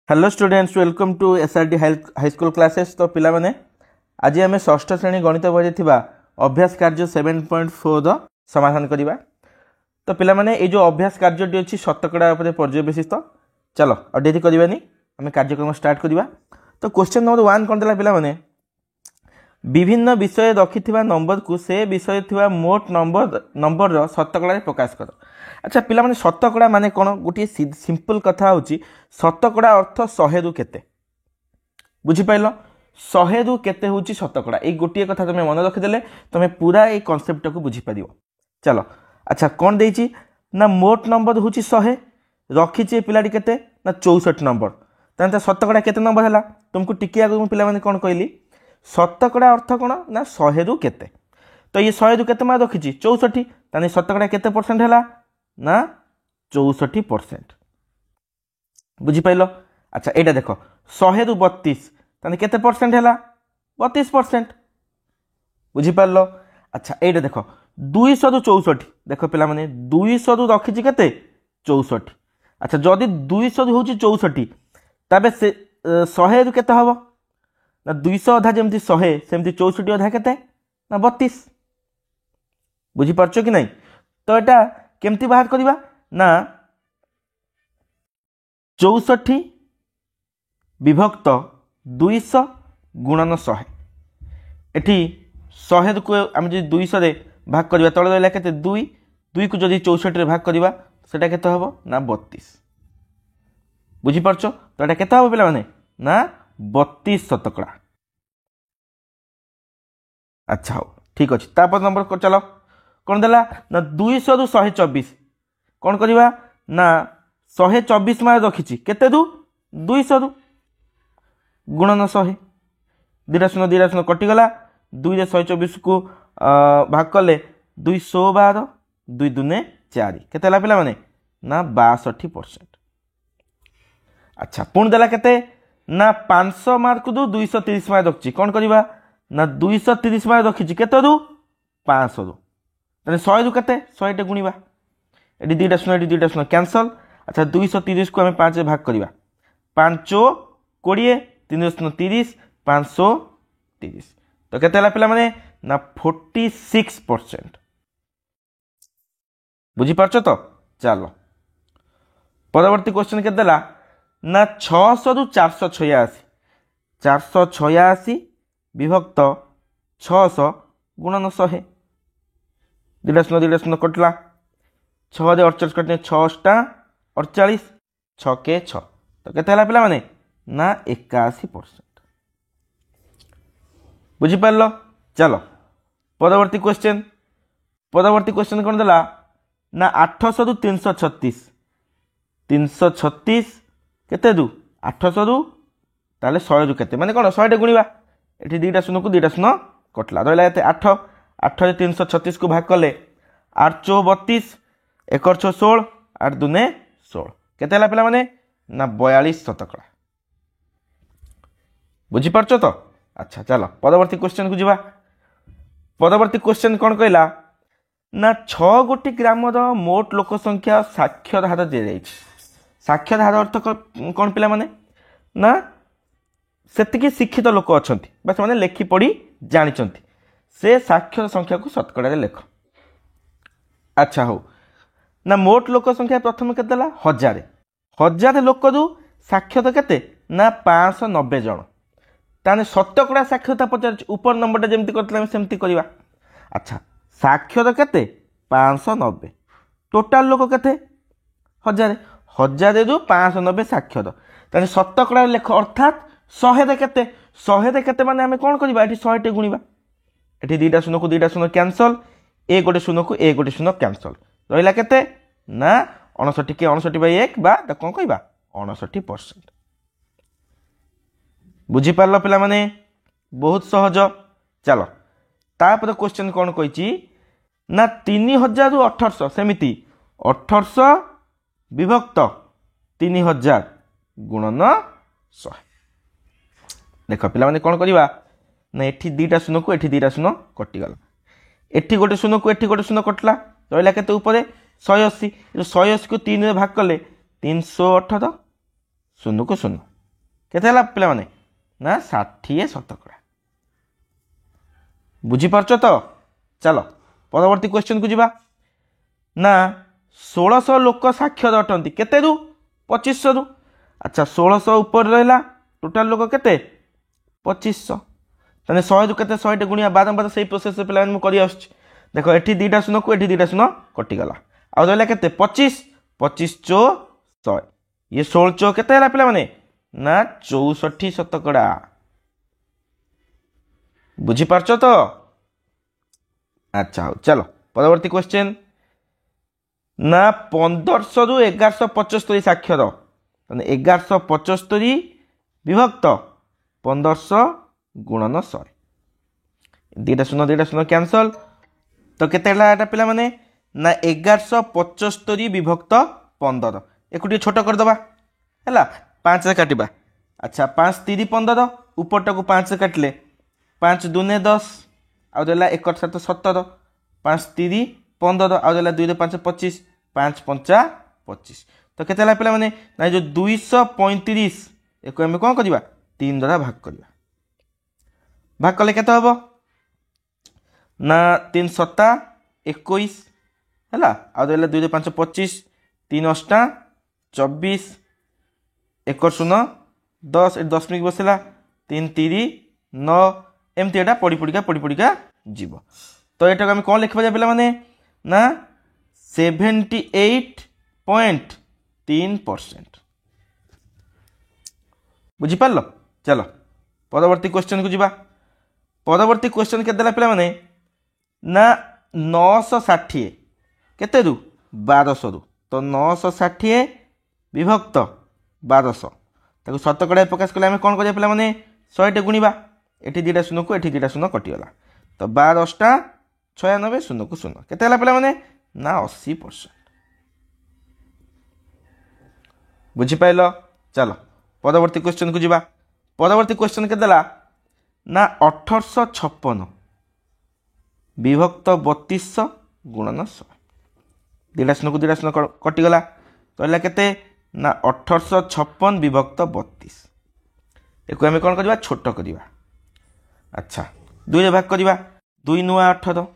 Hello students welcome to SRD high school classes. तो पिला माने आज आम षष्ठ श्रेणी गणित बही थी अभ्यास कार्य 7.4 समाधान करवा। तो पिला माने ये जो अभ्यास कार्य अच्छी शतकड़ा पर्यवेसित। चलो और डेरी करवानी आम कार्यक्रम स्टार्ट करवा। तो क्वेश्चन नंबर 1 कौन देला पिला माने विभिन्न विषय रखि नंबर को से विषय थिबा मोट नंबर शतकड़ा प्रकाश कर। अच्छा पिला माने शतकड़ा माने कौन गोटे सिंपल कथा होची शतकड़ा अर्थ 100 रु केते बुझिपाइल 100 रु केते होची शतकड़ा। ये गोटे कथा तुम मन रखिदेले तुम पूरा ये कॉन्सेप्ट को बुझीपार। चलो अच्छा कौन देइची ना मोट नंबर होची 100 रखी पिलाटी केते ना 64 नंबर। तांता शतकड़ा केते नंबर हैला तुमको टिके आगु पिला माने कौन कहली शतकड़ा अर्थ कौन ना 100 रु केते। तो ये 100 रु केते मार रखी 64 ताने शतकड़ा केते परसेंट हैला ना 64% बुझिपाइल। अच्छा एटा देखो 100 रु 32 ताने केते परसेंट हैला 32% बुझिपाइल। अच्छा एटा देखो 200 रु 64 देखो पिला माने 200 रु रखी केते 64। अच्छा जदि 200 रु होची 64 तबे से 100 रु केते हबो ना 200 अधा जमती 100 सेमती 64 अधा केते ना 32 बुझी पारछो कि नहीं। तो एटा केमती बाहर करिबा ना 64 विभक्त 200 गुणन 100 एठी 100 को आम जो 200 रे भाग करिबा तळे रहला केते 2 को जदि 64 रे भाग करिबा सेटा केते हबो ना 32 बुझी पारछो। तो एटा केते हबो पिला माने ना 32 शतकड़ा। अच्छा हो ठीक अच्छे तापर नंबर को चलो कौन देला ना 200 रु 124 कौन करिबा ना 124 मार रखी केते रु 200 रु गुणन 100 2 कटिगला 2 रे 124 को भाग कले 212 2 दुने 4 केते ला पिला माने ना 62%। अच्छा पुणी देला केते ना 500 मार्क दु 230 मार्क रखी कौन करिबा ना 230 मार्क रखी केते रु 500 रु ताने 100 रु केते 100 टे गुणिबा एडी 2 शून्य कैंसल। अच्छा 230 को हमें 5 रे भाग करिबा 5 20 3 शून्य 30 530 तो केते ला पिला माने ना 46% बुझी पारछो। तो चलो परवर्ती क्वेश्चन केते देला ना 600 रु 486 विभक्त 600 गुणन 100 2 शून्य कटला 6 रे 48 कटने 6 48 6 के 6 तो केते हला पिला माने ना 81% बुझी पारलो। चलो परवर्ती क्वेश्चन कौन देला ना 800 रु 336 केते दु 800 रु ताले 100 रु केते माने कोन 100 टे गुणिबा एठी 2 शून्य को 2 शून्य कटला रहला एते 8 रे 336 को भाग कले 8 चौ 32 1 6 16 8 दुने 16 केते हला पिला माने ना 42 शतकड़ा बुझी पारछो। तो अच्छा चलो परवर्ती क्वेश्चन को जीवा। परवर्ती क्वेश्चन कौन कहला ना 6 गोटी ग्राम मोट लोक संख्या साक्षर हार दि जाइए। साक्षर हार अर्थ कौन पिला माने ना सेतिकी शिक्षित लोक अच्छा बस मैंने लेखि पढ़ी जानी से साक्षर संख्या को शतकड़ा लेख। अच्छा हो ना मोट लोक संख्या प्रथम के 1000 लोक रु साक्षर केते ना 590 जन ताने शतकड़ा साक्षरता पचार ऊपर नंबर जमती करते सेमती करवा। अच्छा साक्षर केते 590 टोटाल लोक केते 1000 रु 590 साक्षर ताने शतकड़ा लेख अर्थात 100 केते 100 केते माने आमे कोन करबा एठी 100 टे गुणिबा एठी 2 शून्य को 2 शून्य कैंसल 1 शून्य को 1 शून्य कैंसल रहला केते ना 59 के 59/1 बा कोन कहबा 59%। बुझी पारलो पिला माने बहुत सहज। चलो तापर क्वेश्चन कौन कहिची ना 3000 रु 1800 सेमिति 1800 विभक्त 3000 गुणन 100 देख पिला माने कौन करवा ना एठी 2 शून्य को एठी 2 शून्य कटिगला एठी 1 शून्य को एठी 1 शून्य कटला रहला केते ऊपर 180 180 को 3 रे भाग कले 318 शून्य को शून्य केते हला पिला माने ना 60 शतकड़ा बुझी पारछ तो चलो परवर्ती क्वेश्चन को जीवा ना 1600 लोक साक्षर अटंती केते रु 2500 रु अच्छा 1600 ऊपर रहा टोटाल लोक केते 2500 ताने 100 रु केते 100 गुणिया बारंबार से प्रोसेस पे मैं कर देखो एठी दीटा शून को एठी दीटा शून कटिगला आ रहा केते 25 25 चो 100 ये 16 चो केते हला पिला माने ना 64 शतकड़ा बुझी पारछ तो अच्छा चलो परवर्ती क्वेश्चन ना 1500 रु 1175 साक्षर 1175 विभक्त 1500 गुणन 100 दीटा शून कैंसल तो केते पिला माने ना 1175 विभक्त 15 एक छोट करदे है 5 से काटिबा अच्छा 5 3 15 ऊपरटा को 5 से काटिले 5 दूने 10 आउ देला 1 7 17 5 3 15 आउ देला 2 5 25 5 5 25 तो केते पिला माने ना जो 235 एको हम कोन करबा 3 द्वारा भाग कले केते हबो ना 3 7 21 हैला आ देला 2 5 25 3 8 24 1 0 10 दशमिक बसला 3 3 9 एमती एटा पड़ी पड़िका जीव तो यहाँ आम कौन लिखा जाए पे ना 78.3% बुझीपार चलो परवर्ती क्वेश्चन को जीवा परवर्ती क्वेश्चन के पे ना 960 केते रु 1200 रु तो 960 विभक्त 1200 ताको शतकड़ा प्रकाश कले आम कौन कर पे 100 गुणा एठी दीटा शून को एठी दीटा शून कटिगला तो 12 8 96 शून को शून केते हला पे ना 80% बुझी पाइल चलो परवर्ती क्वेश्चन को जीवा परवर्ती क्वेश्चन के देला ना 1856 विभक्त 3200 गुणन 100 दीटा शून को दीटा शून कटिगला तो हला केते ना 1856 विभक्त 32 एको आम कौन करवा छोट करवा अच्छा 2 भाग करवा 2 नुआ 18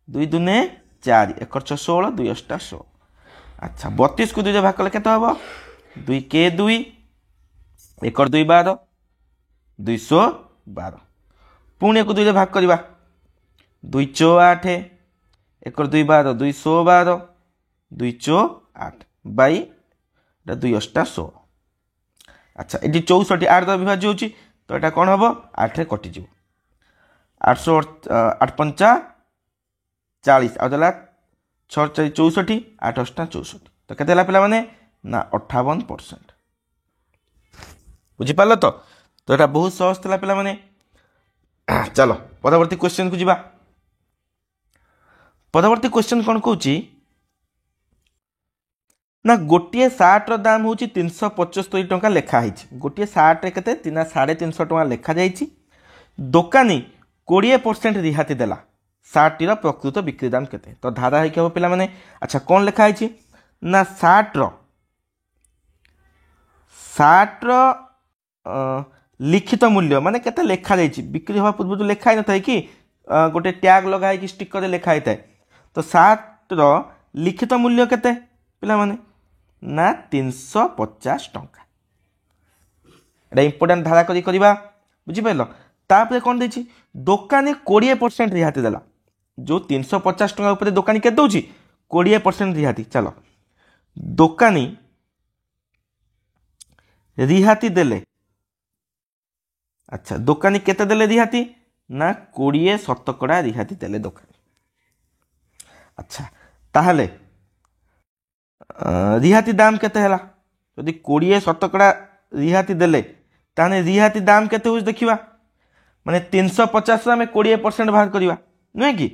2 दुने 4 1 16 2 8 16 अच्छा 32 को 2 भाग कले केते हबो 2 के 2 1 2 12 212 पुणी को 2 भाग करवा 2 चो 8 1 2 12 212 2 चो 8 बाई 2 8 16 अच्छा ये 64 8 द्वारा विभाज्य होची तो यहाँ कौन हम 8 कटिज 800 8 5 40 आउला 6 4 64 8 8 64 तो केते पे ना 58% बुझीपार तो यहाँ बहुत सहज था पे चलो परवर्ती क्वेश्चन को जीवा परवर्ती क्वेश्चन कौन कौच ना गोटे सार्ट दाम हूँ 375 टंका लिखाई गोटे सार्ट के 350 टंका लिखा जाइए दोकानी 20% रिहाती देला सार्टर प्रकृत बिक्री दाम केते तो धारावाहिक हम पे अच्छा कौन लिखाई ना सार्टर लिखित मूल्य माने केते लिखा जाइए बिक्री हवा पूर्व लिखाई न था कि गोटे टैग लगाई स्टिकर लिखाई थाए तो सार्टर लिखित मूल्य केते पिला माने ना 350 टंका एटा इंपोर्टेंट धारा करी करबा बुझिपाइल तापर कौन देछि दोकानी 20% रिहाती देला जो 350 टंका ऊपर दोकानी के दउछि 20% रिहाती चलो दोकानी रिहाती देले अच्छा दोकानी केते देले रिहाती ना 20 शतकड़ा रिहाती देले दोकानी अच्छा ताहले रिहाती दाम केते हैला जदि 20 शतकड़ा रिहाती देले ताने रिहाती दाम केते होछ देखिबा माने 350 आम 20% बाहर करवा नुहे कि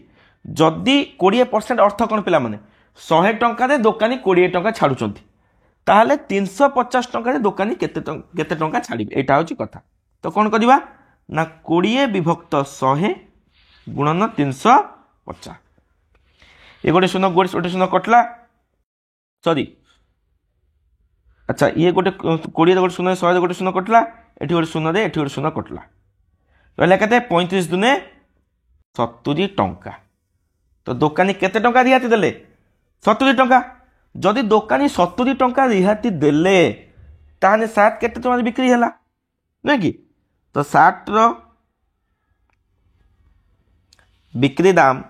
जदि 20% अर्थ कौन पिला माने 100 टंका दोकानी 20 टंका छाड़ुचंती ताहले 350 टंका दोकानी केते टंका छाड़िबे एटा होची कथा तो कौन करवा ना 20 विभक्त 100 गुणन 350 ये गोटे शून्य कटला सॉरी अच्छा ये गोटे 20 गोटे शून्य 100 गोटे शून्य कटला एठी गोटे शून्य एठी गोटे शून्य कटला रहा के 35 दुने 70 टंका तो दुकानी केते टंका रिहाती देले 70 टंका जदि दुकानी 70 टंका रिहाती देले ताने सार्ट केते टंका बिक्री हैला नहीं कि तो सार्ट रो बिक्री दाम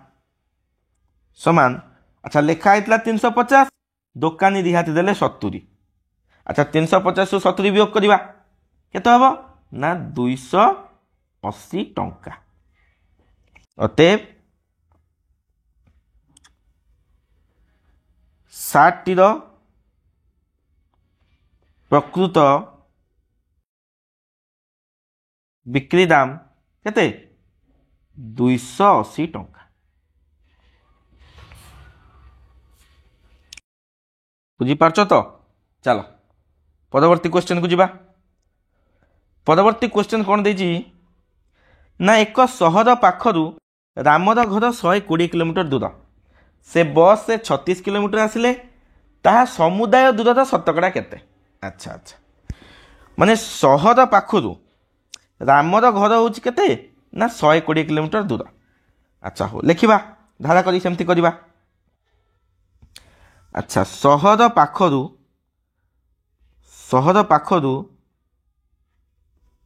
समान अच्छा लिखा है 350 दुकानी रिहाती देले 70 अच्छा 350 70 वियोग करवा केते हबो ना 280 टंका अतएव 60 रो प्रकृत बिक्री दाम केते 280 टंका बुझी पारछ तो चलो परवर्ती क्वेश्चन को जीवा परवर्ती क्वेश्चन कौन देजी ना एक सहर पाखरु रामर घर 120 किलोमीटर दूर से बस से 36 किलोमीटर आसिले ताहा समुदाय दूरता शतकड़ा केते अच्छा अच्छा माने सहर पाखरु रामर घर होची केते ना 120 किलोमीटर दूर अच्छा हो लिखिबा धारा करी सेमती करिबा अच्छा सहर पाखरु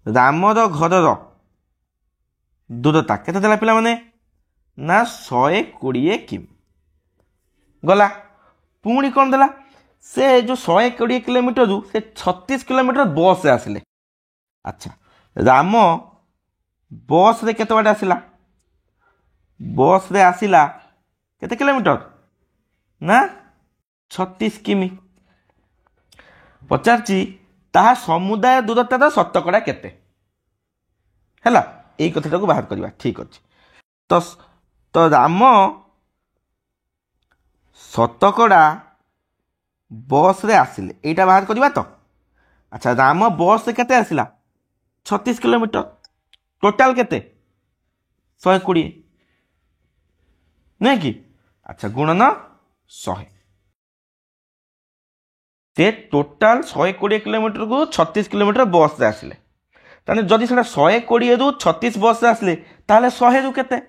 रामर घर दूरता केते देला पिला माने ना 120 किमी गला पुणी कौन देला से जो 120 किलोमीटर से 36 किलोमीटर बस रे आसिले अच्छा राम बस रे केते बाटे आसिला बस रे आसिला केते किलोमीटर ना 36 किमी पचारची ताहा समुदाय दूरतार शतकड़ा केते हैला एई कथाटा को बाहर करवा ठीक अछि तो तो राम शतकड़ा बस रे आसिले एटा बाहर करवा तो अच्छा राम बस रे केते आसिला 36 किलोमीटर टोटाल केते 120 नहीं कि अच्छा गुणन 100 ते टोटाल 120 किलोमीटर को 36 किलोमीटर बस रे आसिले ताने जदि सेटा 120 रु 36 बस रे आसिले ताले 100 रु केते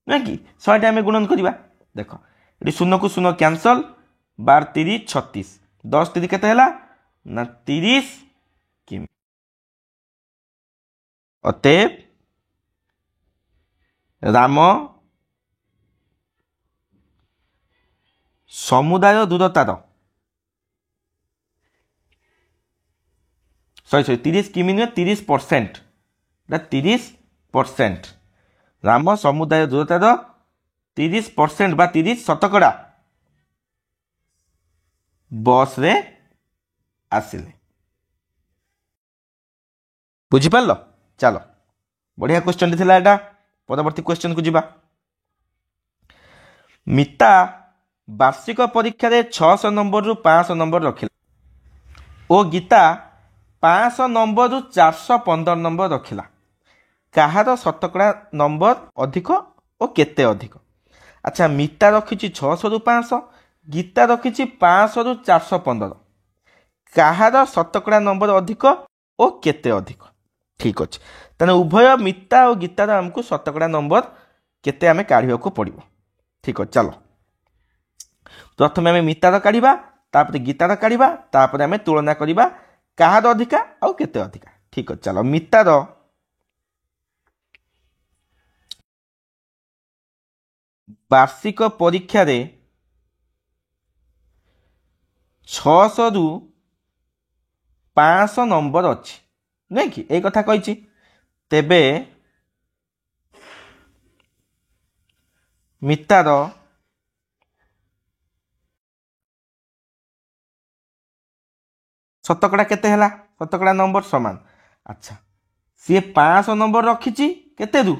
नहीं कि 100 टा हमें गुणन करवा देखो ये शून्य को शून्य कैंसल 12 30 36 10 30 केते हैला ना 30 किमी अतएव राम समुदाय दूरतार सॉरी 30 किमी नुहे 30% 30% राम समुदाय दूरतार 30% बा 30 शतकड़ा बस रे आसिले बुझिपार चलो बढ़िया क्वेश्चन थिला एटा परवर्ती क्वेश्चन को जीवा मिता वार्षिक परीक्षा रे 600 नंबर रु 500 नंबर रखिला ओ गीता 500 नंबर रु 415 नंबर रखिला कहार शतकड़ा नंबर अधिक और केते अधिक अच्छा मिता रखी 600 रु 500 गीता रखी 500 रु 415 कहार शतकड़ा नंबर अधिक और केते अधिक ठीक अच्छे तेना उभय मिता और गीतार आमको शतकड़ा नंबर केते आमे काढ़िया को पड़ो ठीक अच्छे चलो प्रथम आम मितार काढ़ा तापर गीतार काढ़ा तापर आम तुलना करवा कहार अधिका आउ केते अधिका ठीक अच्छे चलो मितार वार्षिक परीक्षा रे 600 रु 500 नंबर अच्छी नहीं कि एक कथा कही तेबे मितार शतकड़ा केते हैला शतकड़ा नंबर समान अच्छा सी 500 नंबर रखी केते रु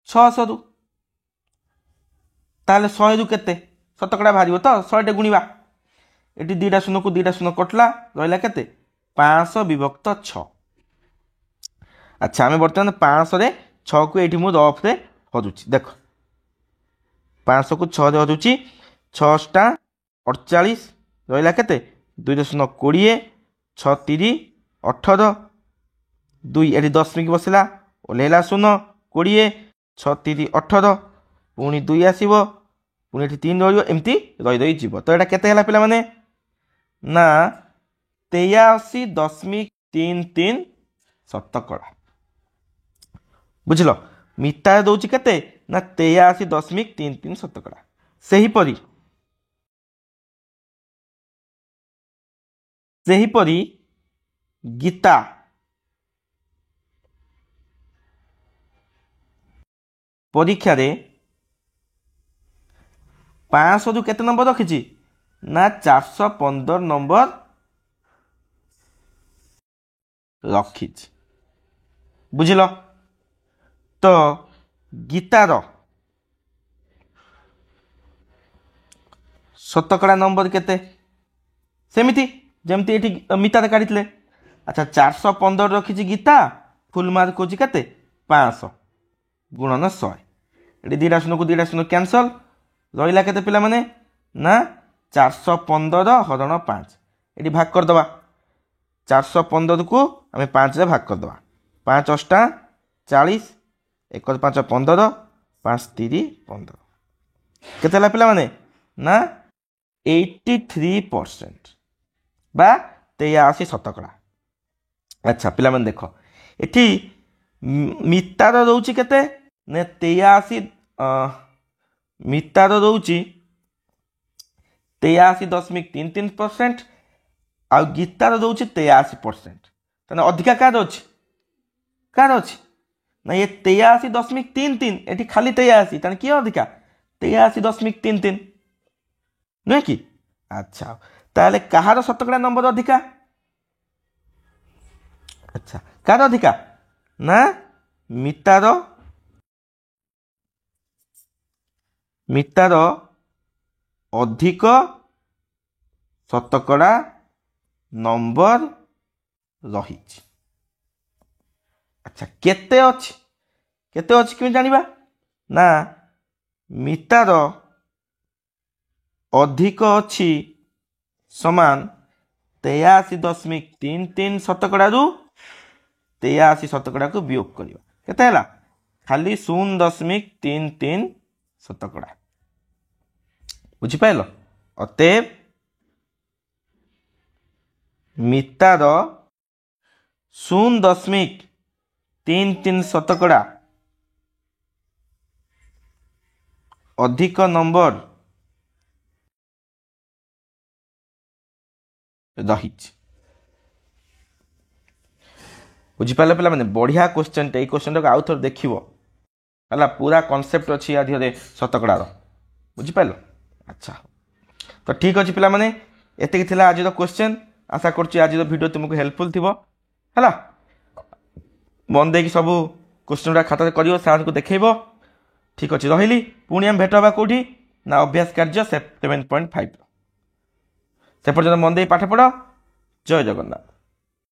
600 रु ताले 100 रु केते शतकड़ा बाहर तो 100 टे गुणवा ये दीटा शून्य को दीटा शून्य कटला रहा केते 500 विभक्त 6 अच्छा आम बर्तमान 500 रे 6 को ये मुझे रफ रे हरुची देख 500 को 6 हरुची 6 टा 48 रहा केते 2 शून्य 20 6 30 18 2 ଏଠି ଦଶମିକ ବସିଲା ଓହ୍ଲେଇଲା 0 20 6 3 18 ପୁଣି 2 ଆସିବ ପୁଣି ଏଠି 3 ରହିବ ଏମିତି ରହି ଯିବ। ତ ଏଇଟା କେତେ ହେଲା ପିଲାମାନେ ନା 83.33 ଶତକଡ଼ା। ବୁଝିଲ ମିତାର ଦଉଛି କେତେ ନା 83.33 ଶତକଡ଼ା। ସେହିପରି ଗୀତା ପରୀକ୍ଷାରେ 500 ରୁ କେତେ ନମ୍ବର ରଖିଛି ନା 415 ନମ୍ବର ରଖିଛି। ବୁଝିଲ ତ ଗୀତାର ଶତକଡ଼ା ନମ୍ବର କେତେ ସେମିତି ଯେମିତି ଏଠି ମିତାରେ କାଢିଥିଲେ। ଆଚ୍ଛା 415 ରଖିଛି ଗୀତା ଫୁଲ ମାର୍କ ହଉଛି କେତେ 500 ଗୁଣନ 100 ଏଠି 2ଟା ଶୂନକୁ 2ଟା ଶୂନ କ୍ୟାନସଲ ରହିଲା କେତେ ପିଲାମାନେ ନା 415 ହରଣ 5 ଏଠି ଭାଗ କରିଦେବା 415 କୁ ଆମେ 5 ରେ ଭାଗ କରିଦେବା 5 ଅଷ୍ଟା 40 1 5 15 5 3 15 କେତେ ହେଲା ପିଲାମାନେ ନା 83% বা 83 ଶତକଡ଼ା। ଆଚ୍ଛା ପିଲାମାନେ ଦେଖ ଏଠି ମିତାର ରହୁଛି କେତେ ନା 83 ମିତାର ରହୁଛି 83.33% ଆଉ ଗୀତାର ରହୁଛି 83%। ତାହେଲେ ଅଧିକା କାହାର ଅଛି ନା ये 83.33 ଏଠି ଖାଲି 83 ତାହେଲେ କିଏ ଅଧିକା 83.33 ନୁହେଁ କି। ଆଚ୍ଛା ତାହେଲେ କାହାର ଶତକଡ଼ା ନମ୍ବର ଅଧିକା ଆଚ୍ଛା କାହାର ଅଧିକା ନା ମିତାର ଅଧିକ ଶତକଡ଼ା ନମ୍ବର ରହିଛି। ଆଚ୍ଛା କେତେ ଅଛି କେମିତି ଜାଣିବା ନା ମିତାର ଅଧିକ ଅଛି ସମାନ 83.33 ଶତକଡ଼ାରୁ 83 ଶତକଡ଼ାକୁ ବିୟୋଗ କରିବା କେତେ ହେଲା ଖାଲି 0.33 ଶତକଡ଼ା। ବୁଝିପାରିଲ ଅତଏବ ମିତାର 0.33 ଶତକଡ଼ା ଅଧିକ ନମ୍ବର ରହିଛି। ବୁଝିପାରିଲ ପିଲାମାନେ ବଢ଼ିଆ କ୍ୱେଶ୍ଚନଟେ ଏଇ କ୍ୱେଶ୍ଚନଟାକୁ ଆଉ ଥରେ ଦେଖିବ ହେଲା ପୁରା କନସେପ୍ଟ ଅଛି ୟା ଦେହରେ ଶତକଡ଼ାର ବୁଝିପାରିଲ। ଆଚ୍ଛା ତ ଠିକ୍ ଅଛି ପିଲାମାନେ ଏତିକି ଥିଲା ଆଜିର କ୍ୱେଶ୍ଚନ ଆଶା କରୁଛି ଆଜିର ଭିଡ଼ିଓ ତୁମକୁ ହେଲ୍ପଫୁଲ୍ ଥିବ ହେଲା ମନ ଦେଇକି ସବୁ କ୍ୱେଶ୍ଚନଟା ଖାତାରେ କରିବ ସାର୍ଙ୍କୁ ଦେଖେଇବ। ଠିକ୍ ଅଛି ରହିଲି ପୁଣି ଆମେ ଭେଟ ହେବା କେଉଁଠି ନା ଅଭ୍ୟାସ କାର୍ଯ୍ୟ 7.5 ସେ ପର୍ଯ୍ୟନ୍ତ ମନ ଦେଇ ପାଠ ପଢ଼। ଜୟ ଜଗନ୍ନାଥ।